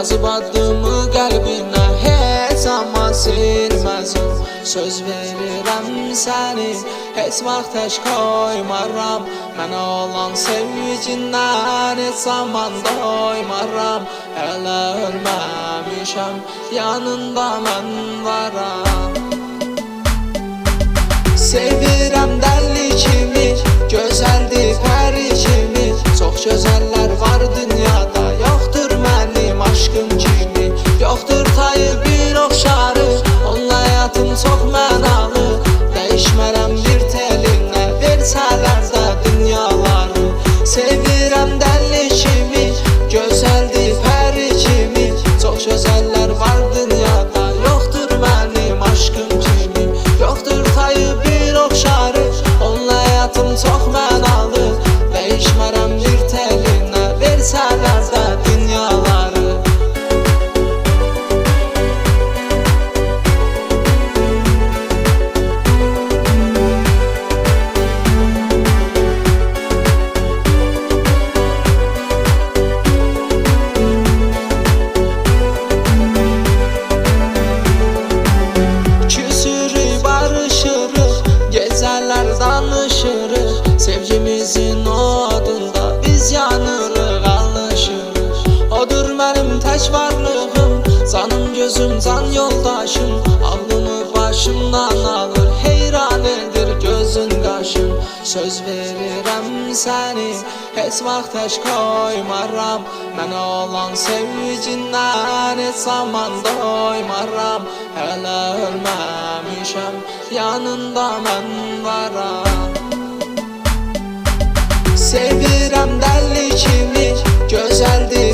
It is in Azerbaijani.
yazıb adımı qəlbinə heç zaman silməzəm. Söz verirəm səni heç vaxt tək qoymaram. Mənə olan sevgindən heç zaman doymaram. Hələ ölməmişəm, yanında mən varam. Sevirəm dəli kimi, gözəldir pəri kimi. Çox gözəllər var dünyada, yoxdur mənim aşkım kimi. Yoxdur tayı bir oxşarı, onunla həyatım çox mənalı. Dəyişmərəm bir telinə, versələr də dünyaları. Sevirəm dəli kimi, gözəldir pəri kimi. Çox gözəllər var dünyada, yoxdur mənim aşkım kimi. Yoxdur tayı bir oxşarı, onunla həyatım çox mənalı. Dəyişmərəm bir telinə, versələr də dünyaları. Küsürük, barışırıq, gecələr danışırıq. Sevgimizin o adında biz yanırıq, alışırıq. Odur mənim tək varlığım, canım gözüm, can yoldaşım. Ağlımı başımdan alır, heyran edir gözün qaşın. Söz verirəm səni heç vaxt tək qoymaram. Mənə olan sevgindən heç zaman doymaram. Hələ ölməmişəm, yanında mən varam. Sevirəm dəli kimi, gözəldir